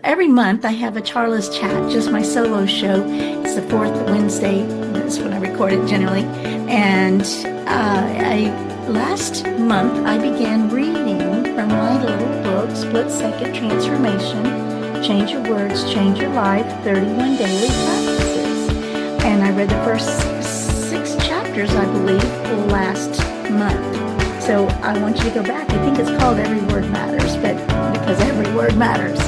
every month I have a Charla's Chat, just my solo show. It's the fourth Wednesday. That's when I record it generally. And last month I began reading from my little book, Split Second Transformation, Change Your Words, Change Your Life, 31 Daily Practices. And I read the first six chapters, I believe, last month. So I want you to go back. I think it's called Every Word Matters, but because every word matters.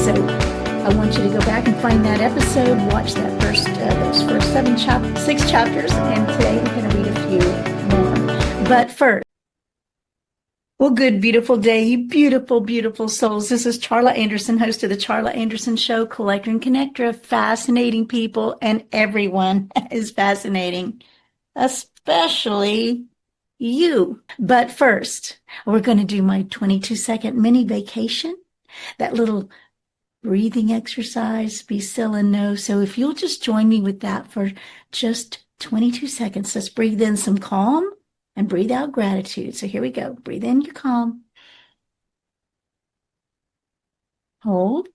So I want you to go back and find that episode, watch that those first six chapters, and today we're going to read a few more. But first, well, good, beautiful day, you beautiful, beautiful souls. This is Charla Anderson, host of the Charla Anderson Show, collector and connector of fascinating people, and everyone is fascinating, especially you. But first, we're going to do my 22-second mini vacation, that little breathing exercise, be still and know. So if you'll just join me with that for just 22 seconds, let's breathe in some calm and breathe out gratitude. So here we go. Breathe in your calm. Hold.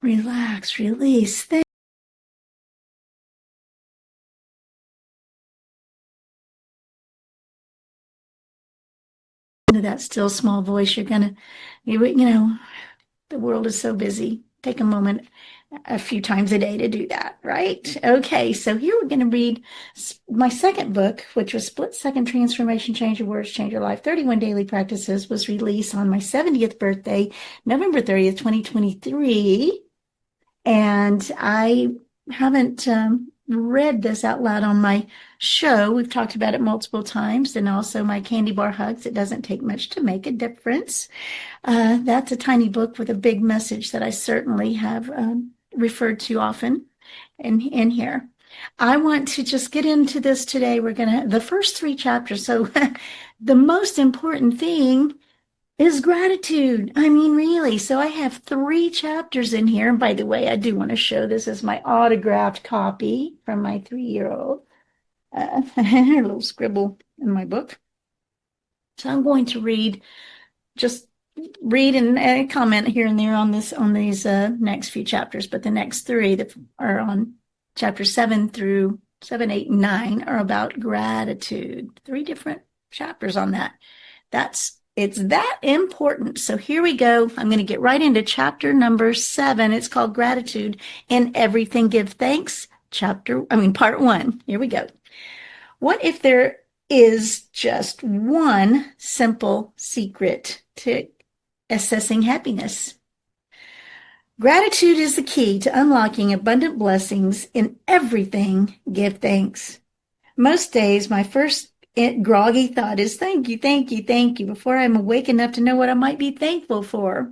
Relax, release. That still small voice, you're gonna, you know, the world is so busy. Take a moment a few times a day to do that, right? Okay, so here we're going to read my second book, which was Split Second Transformation, Change Your Words, Change Your Life, 31 Daily Practices, was released on my 70th birthday, November 30th, 2023. And I haven't read this out loud on my show. We've talked about it multiple times, and also my candy bar hugs. It doesn't take much to make a difference. That's a tiny book with a big message that I certainly have referred to often in here. I want to just get into this today. We're going to, the first three chapters. So the most important thing is gratitude. I mean, really. So I have three chapters in here. And by the way, I do want to show this as my autographed copy from my 3-year-old. A little scribble in my book. So I'm going to just read and comment here and there on these next few chapters. But the next three that are on chapters 7, 8, and 9 are about gratitude. 3 different chapters on that. It's that important. So here we go. I'm going to get right into chapter number 7. It's called Gratitude in Everything Give Thanks. Part 1. Here we go. What if there is just one simple secret to assessing happiness? Gratitude is the key to unlocking abundant blessings in everything. Give thanks. Most days, my first groggy thought is thank you, thank you, thank you, before I'm awake enough to know what I might be thankful for.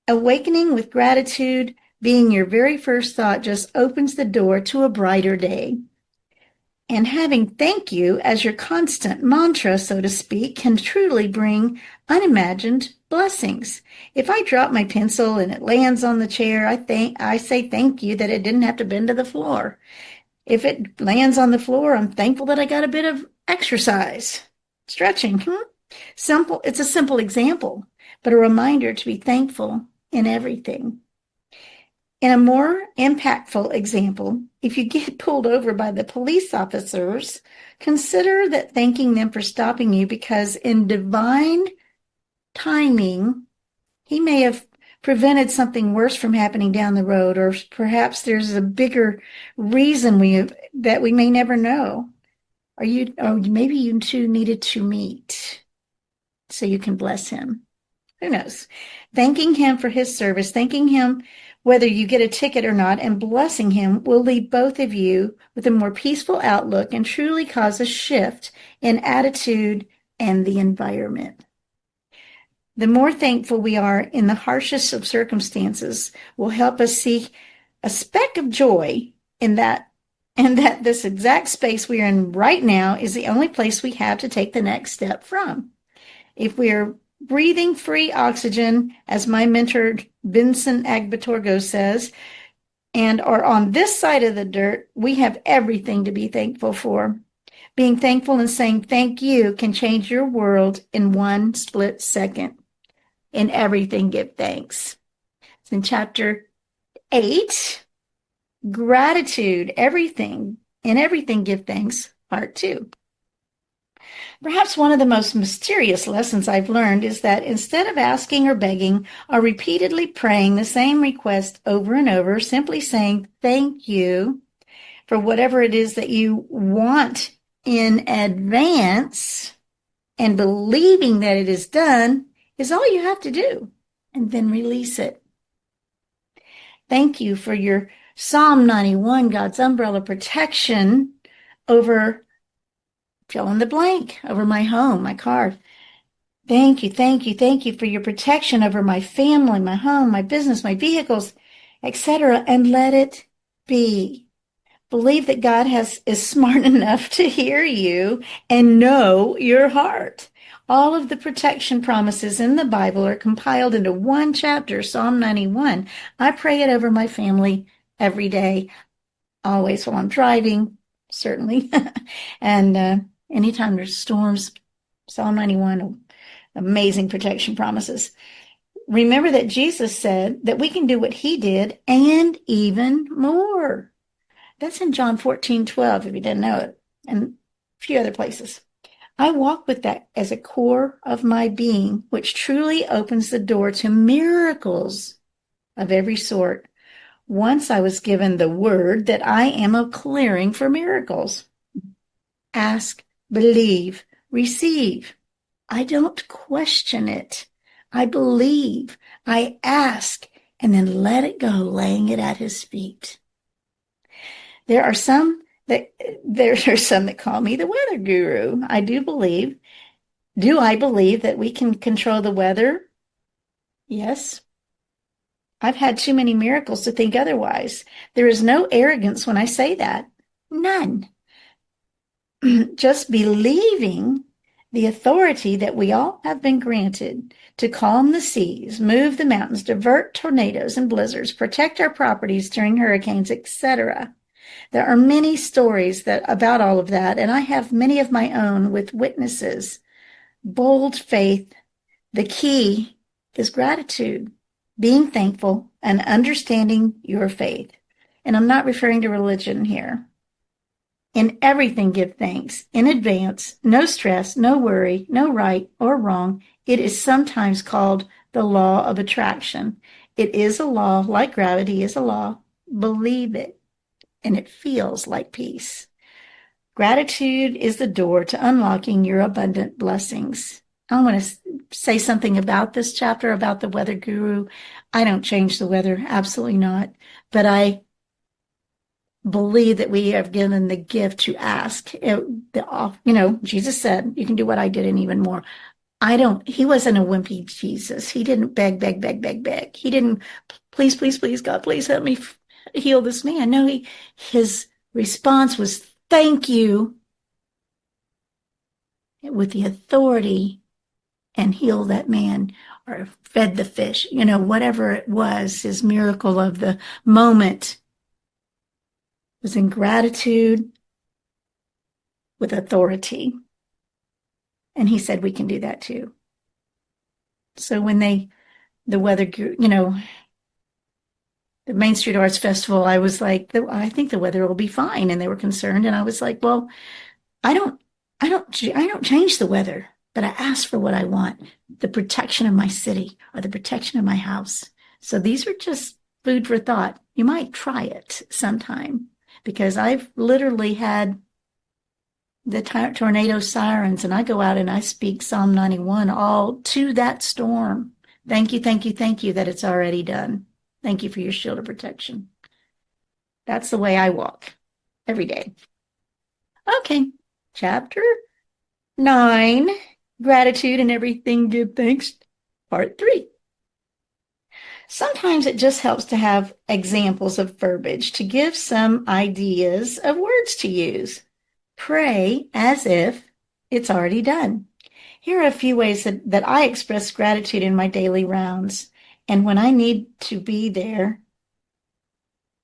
Awakening with gratitude being your very first thought just opens the door to a brighter day. And having thank you as your constant mantra, so to speak, can truly bring unimagined blessings. If I drop my pencil and it lands on the chair, I say thank you that it didn't have to bend to the floor. If it lands on the floor, I'm thankful that I got a bit of exercise, stretching. Simple. It's a simple example, but a reminder to be thankful in everything. In a more impactful example, if you get pulled over by the police officers, consider that thanking them for stopping you, because in divine timing, he may have prevented something worse from happening down the road, or perhaps there's a bigger reason that we may never know. Or maybe you two needed to meet so you can bless him. Who knows? Thanking him for his service, thanking him whether you get a ticket or not, and blessing him will leave both of you with a more peaceful outlook and truly cause a shift in attitude and the environment. The more thankful we are in the harshest of circumstances will help us see a speck of joy in that this exact space we are in right now is the only place we have to take the next step from. If we are breathing free oxygen, as my mentor Vincent Agbatorgo says, and are on this side of the dirt, we have everything to be thankful for. Being thankful and saying thank you can change your world in one split second. In everything, give thanks. It's in chapter 8, gratitude, everything. In everything, give thanks, part 2. Perhaps one of the most mysterious lessons I've learned is that instead of asking or begging or repeatedly praying the same request over and over, simply saying thank you for whatever it is that you want in advance and believing that it is done is all you have to do, and then release it. Thank you for your Psalm 91, God's umbrella protection over fill in the blank, over my home, my car. Thank you for your protection over my family, my home, my business, my vehicles, etc. And let it be. Believe that God is smart enough to hear you and know your heart. All of the protection promises in the Bible are compiled into one chapter, Psalm 91. I pray it over my family every day, always while I'm driving, certainly. And anytime there's storms, Psalm 91, amazing protection promises. Remember that Jesus said that we can do what he did and even more. That's in John 14:12, if you didn't know it, and a few other places. I walk with that as a core of my being, which truly opens the door to miracles of every sort. Once I was given the word that I am a clearing for miracles. Ask, believe, receive. I don't question it. I believe, I ask, and then let it go, laying it at his feet. There are some that call me the weather guru. I do believe. Do I believe that we can control the weather? Yes. I've had too many miracles to think otherwise. There is no arrogance when I say that. None. Just believing the authority that we all have been granted to calm the seas, move the mountains, divert tornadoes and blizzards, protect our properties during hurricanes, etc. There are many stories about all of that, and I have many of my own with witnesses. Bold faith. The key is gratitude, being thankful, and understanding your faith. And I'm not referring to religion here. In everything, give thanks in advance. No stress, no worry, no right or wrong. It is sometimes called the law of attraction. It is a law, like gravity is a law. Believe it, and it feels like peace. Gratitude is the door to unlocking your abundant blessings. I want to say something about this chapter, about the weather guru. I don't change the weather, absolutely not. But I believe that we have given the gift to ask. Jesus said, you can do what I did and even more. He wasn't a wimpy Jesus. He didn't beg, beg, beg, beg, beg. He didn't, please, please, please, God, please help me heal this man. No, his response was, thank you, with the authority, and heal that man or fed the fish, whatever it was, his miracle of the moment was in gratitude with authority. And he said, we can do that too. So when the weather, the Main Street Arts Festival, I was like, I think the weather will be fine. And they were concerned. And I was like, well, I don't change the weather, but I ask for what I want, the protection of my city or the protection of my house. So these are just food for thought. You might try it sometime, because I've literally had the tornado sirens, and I go out and I speak Psalm 91 all to that storm. Thank you that it's already done. Thank you for your shield of protection. That's the way I walk every day. Okay, chapter 9, gratitude and everything, give thanks, part 3. Sometimes it just helps to have examples of verbiage to give some ideas of words to use. Pray as if it's already done. Here are a few ways that I express gratitude in my daily rounds and when I need to be there.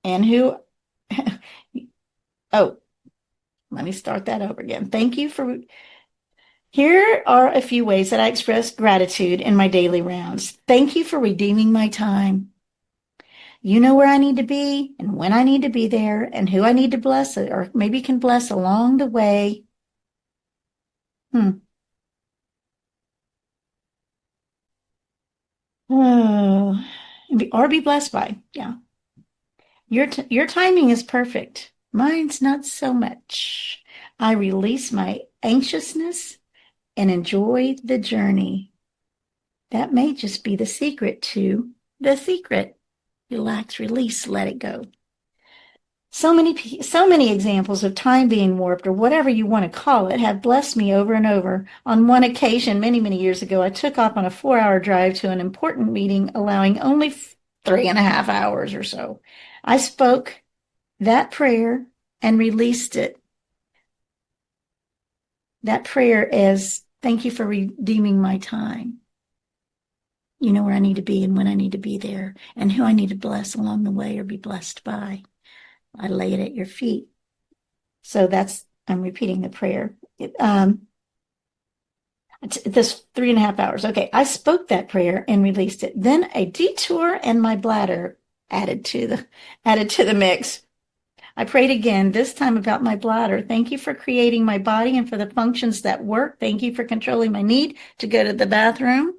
And let me start that over again. Thank you for Here are a few ways that I express gratitude in my daily rounds. Thank you for redeeming my time. You know where I need to be and when I need to be there and who I need to bless or maybe can bless along the way. Hmm. Oh, or be blessed by. Yeah. Your timing is perfect. Mine's not so much. I release my anxiousness and enjoy the journey. That may just be the secret to the secret. Relax, release, let it go. So many examples of time being warped, or whatever you want to call it, have blessed me over and over. On one occasion, many years ago, I took off on a 4-hour drive to an important meeting, allowing only 3.5 hours or so. I spoke that prayer and released it. That prayer is, thank you for redeeming my time. You know where I need to be and when I need to be there and who I need to bless along the way or be blessed by. I lay it at your feet. So I'm repeating the prayer. This 3.5 hours. Okay, I spoke that prayer and released it. Then a detour and my bladder added to the mix. I prayed again, this time about my bladder. Thank you for creating my body and for the functions that work. Thank you for controlling my need to go to the bathroom.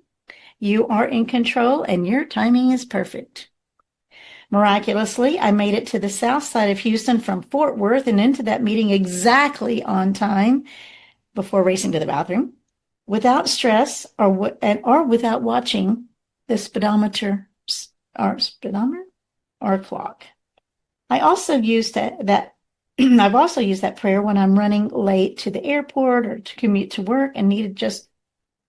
You are in control and your timing is perfect. Miraculously, I made it to the south side of Houston from Fort Worth and into that meeting exactly on time before racing to the bathroom, without stress or without watching the speedometer or clock. I also use that I've also used that prayer when I'm running late to the airport or to commute to work and needed just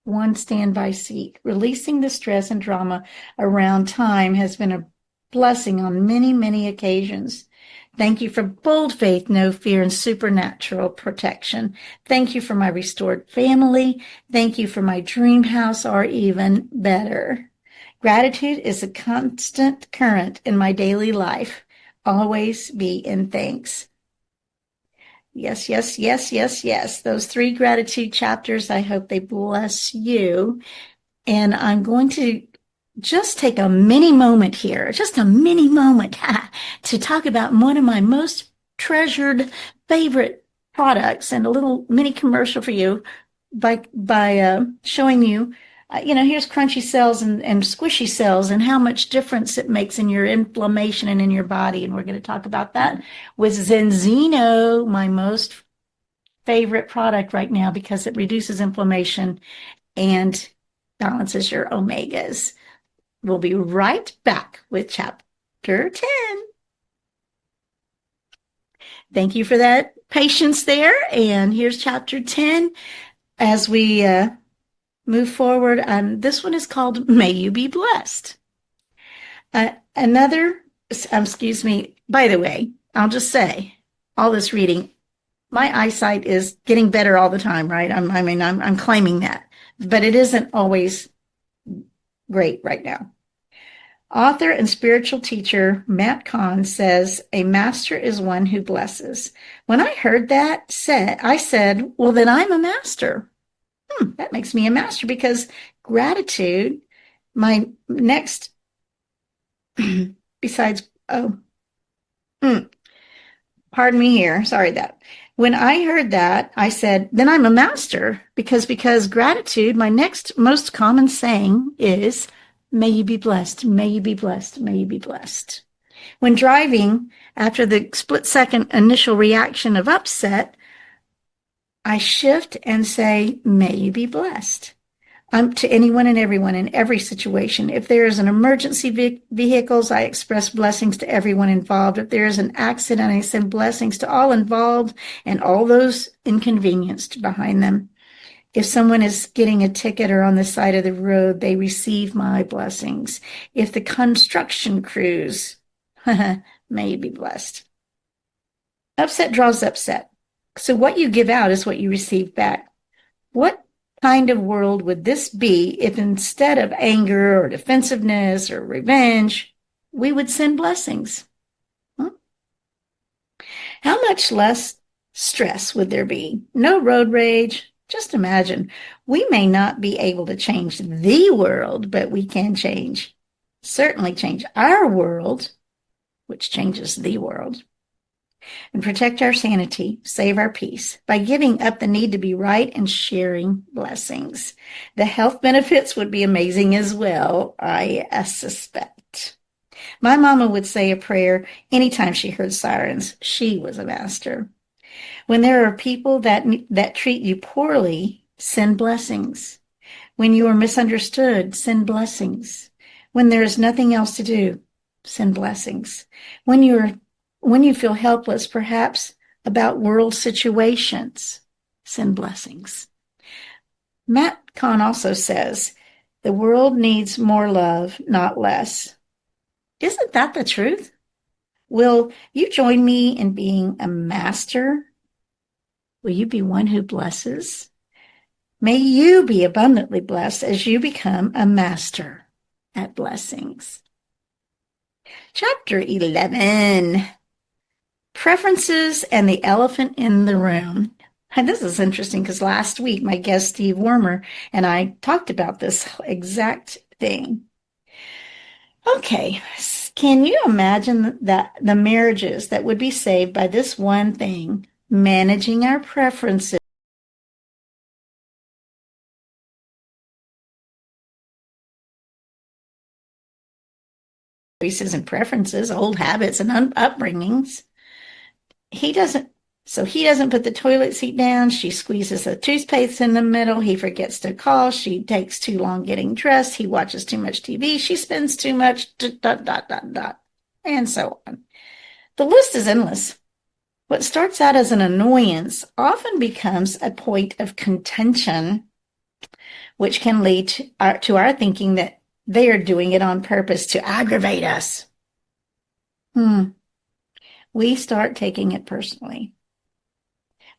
one standby seat. Releasing the stress and drama around time has been a blessing on many occasions. Thank you for bold faith, no fear, and supernatural protection. Thank you for my restored family. Thank you for my dream house, or even better. Gratitude is a constant current in my daily life. Always be in thanks. Yes. Those 3 gratitude chapters, I hope they bless you. And I'm going to just take a mini moment here, just a mini moment to talk about one of my most treasured favorite products and a little mini commercial for you by showing you, here's crunchy cells and squishy cells and how much difference it makes in your inflammation and in your body. And we're going to talk about that with Zinzino, my most favorite product right now because it reduces inflammation and balances your omegas. We'll be right back with chapter 10. Thank you for that patience there. And here's chapter 10 as we move forward. This one is called May You Be Blessed. Excuse me, by the way, I'll just say, all this reading, my eyesight is getting better all the time, right? I'm claiming that, but it isn't always great right now. Author and spiritual teacher Matt Kahn says, a master is one who blesses. When I heard that I said, well, then I'm a master. That makes me a master because gratitude, my next, besides, pardon me here. Sorry that. When I heard that, I said, then I'm a master because gratitude, my next most common saying is, may you be blessed, may you be blessed, may you be blessed. When driving, after the split-second initial reaction of upset, I shift and say, may you be blessed. To anyone and everyone in every situation. If there is an emergency vehicles, I express blessings to everyone involved. If there is an accident, I send blessings to all involved and all those inconvenienced behind them. If someone is getting a ticket or on the side of the road, they receive my blessings. If the construction crews, may you be blessed. Upset draws upset. So what you give out is what you receive back. What kind of world would this be if instead of anger or defensiveness or revenge, we would send blessings? How much less stress would there be? No road rage, Just imagine, we may not be able to change the world, but we can certainly change our world, which changes the world, and protect our sanity, save our peace by giving up the need to be right and sharing blessings. The health benefits would be amazing as well, I suspect. My mama would say a prayer anytime she heard sirens. She was a master. When there are people that treat you poorly, send blessings. When you are misunderstood, send blessings. When there is nothing else to do, send blessings. When you feel helpless, perhaps about world situations, send blessings. Matt Kahn also says, the world needs more love, not less. Isn't that the truth? Will you join me in being a master? Will you be one who blesses? May you be abundantly blessed as you become a master at blessings. Chapter 11, Preferences and the Elephant in the Room. And this is interesting because last week my guest Steve Wormer and I talked about this exact thing. Okay, can you imagine that the marriages that would be saved by this one thing, managing our preferences? Choices and preferences, old habits and upbringings. He doesn't put the toilet seat down. She squeezes the toothpaste in the middle. He forgets to call. She takes too long getting dressed. He watches too much TV. She spends too much, ... and so on. The list is endless. What starts out as an annoyance often becomes a point of contention, which can lead to our thinking that they are doing it on purpose to aggravate us. We start taking it personally.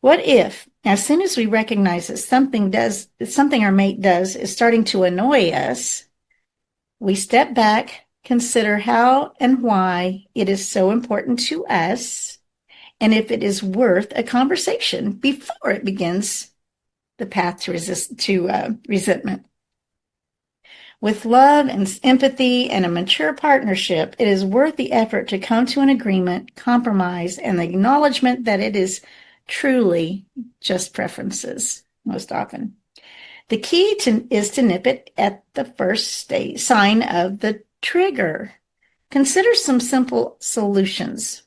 What if, as soon as we recognize that something our mate does is starting to annoy us, we step back, consider how and why it is so important to us, and if it is worth a conversation before it begins the path to resentment. With love and empathy and a mature partnership, it is worth the effort to come to an agreement, compromise, and the acknowledgement that it is truly just preferences, most often. The key is to nip it at the first sign of the trigger. Consider some simple solutions.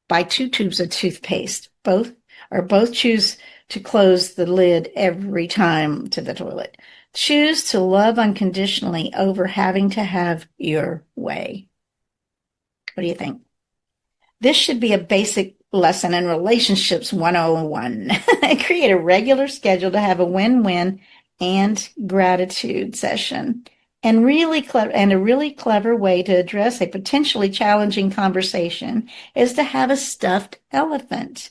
Buy 2 tubes of toothpaste. Both choose to close the lid every time to the toilet. Choose to love unconditionally over having to have your way. What do you think? This should be a basic lesson in relationships 101. Create a regular schedule to have a win-win and gratitude session. And a really clever way to address a potentially challenging conversation is to have a stuffed elephant.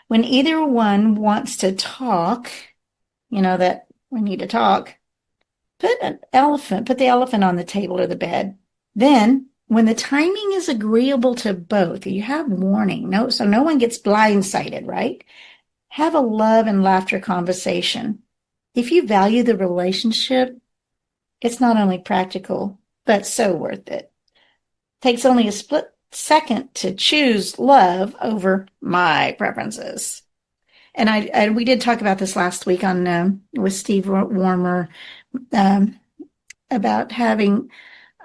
When either one wants to talk, that we need to talk, put the elephant on the table or the bed. Then, when the timing is agreeable to both, you have warning, so no one gets blindsided, right? Have a love and laughter conversation. If you value the relationship, it's not only practical, but so worth it. Takes only a split second to choose love over my preferences. And we did talk about this last week with Steve Wormer about having.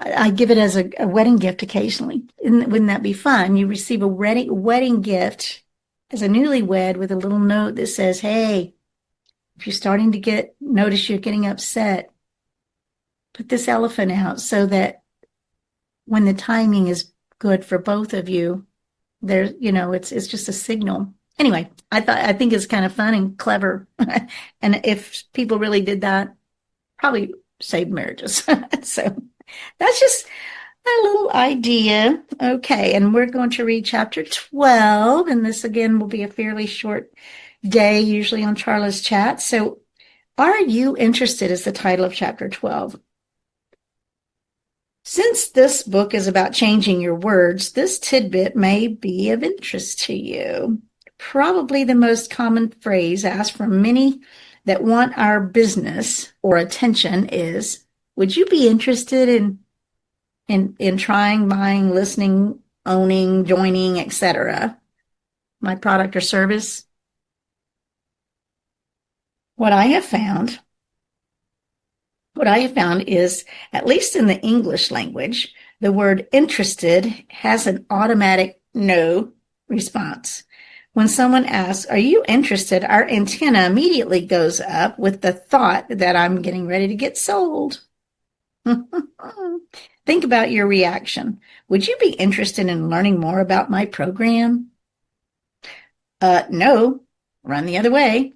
I give it as a wedding gift occasionally. Wouldn't that be fun? You receive a wedding gift as a newlywed with a little note that says, "Hey, if you're starting to notice you're getting upset, put this elephant out so that when the timing is good for both of you, it's just a signal." Anyway, I think it's kind of fun and clever. And if people really did that, probably save marriages. So that's just a little idea. Okay, and we're going to read chapter 12, and this again will be a fairly short day, usually on Charla's chat. So, are you interested is the title of chapter 12. Since this book is about changing your words, this tidbit may be of interest to you. Probably the most common phrase asked from many that want our business or attention is, would you be interested in trying, buying, listening, owning, joining, etc., my product or service? What I have found is, at least in the English language, the word interested has an automatic no response. When someone asks, "Are you interested?" our antenna immediately goes up with the thought that I'm getting ready to get sold. Think about your reaction. Would you be interested in learning more about my program? No. Run the other way.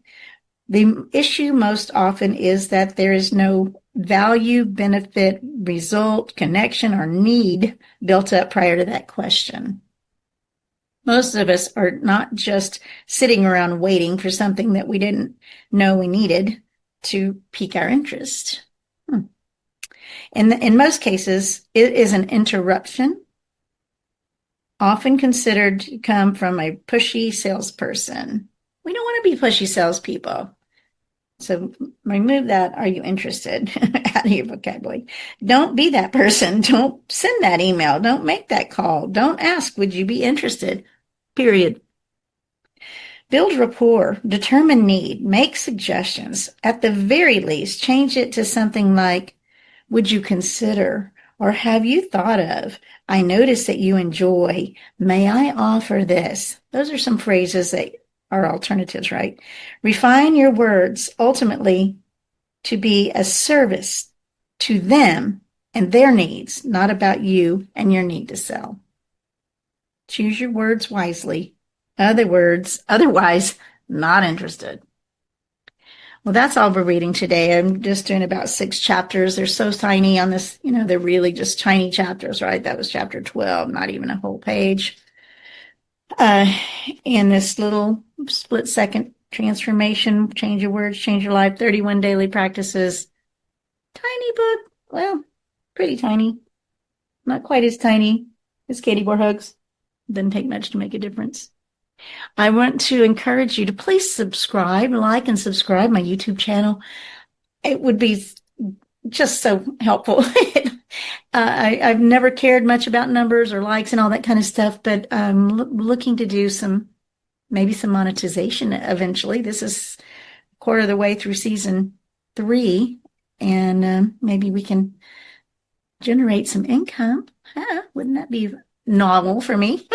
The issue most often is that there is no value, benefit, result, connection, or need built up prior to that question. Most of us are not just sitting around waiting for something that we didn't know we needed to pique our interest. In most cases, it is an interruption, often considered to come from a pushy salesperson. We don't want to be pushy salespeople. So remove that "are you interested" out of your vocabulary. Don't be that person. Don't send that email. Don't make that call. Don't ask, "Would you be interested?" Period. Build rapport, determine need, make suggestions. At the very least, change it to something like, "Would you consider?" or "Have you thought of?" "I notice that you enjoy." "May I offer this?" Those are some phrases that are alternatives, right? Refine your words ultimately to be a service to them and their needs, not about you and your need to sell. Choose your words wisely. Otherwise, not interested. Well, that's all we're reading today. I'm just doing about 6 chapters. They're so tiny on this, they're really just tiny chapters, right? That was chapter 12, not even a whole page. In this little split-second transformation, change your words, change your life, 31 daily practices. Tiny book. Well, pretty tiny. Not quite as tiny as Katie Boer Hugs. Doesn't take much to make a difference. I want to encourage you to please subscribe, like and subscribe my YouTube channel. It would be just so helpful. I've never cared much about numbers or likes and all that kind of stuff, but I'm looking to do maybe some monetization eventually. This is a quarter of the way through season 3, and maybe we can generate some income. Wouldn't that be novel for me?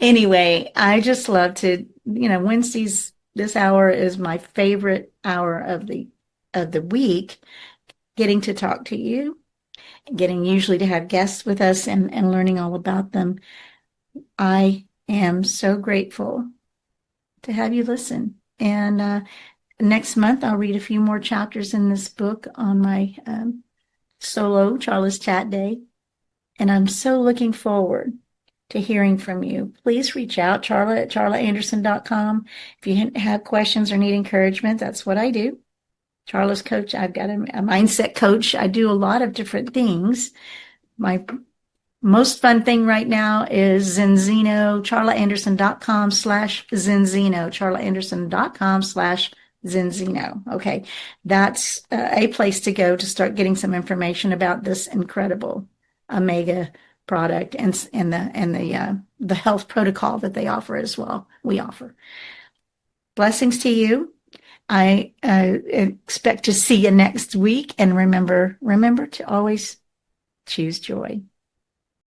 Anyway, I just love to, Wednesdays, this hour is my favorite hour of the week, getting to talk to you, getting usually to have guests with us and learning all about them. I am so grateful to have you listen. And next month, I'll read a few more chapters in this book on my solo Charla's Chat Day. And I'm so looking forward to hearing from you. Please reach out, Charla at charlaanderson.com. If you have questions or need encouragement, that's what I do. Charla's coach. I've got a mindset coach. I do a lot of different things. My most fun thing right now is Zinzino, charlaanderson.com/Zinzino, charlaanderson.com/Zinzino. Okay. That's a place to go to start getting some information about this incredible Omega product and the health protocol that they offer as well. We offer. Blessings to you. I expect to see you next week. And remember to always choose joy.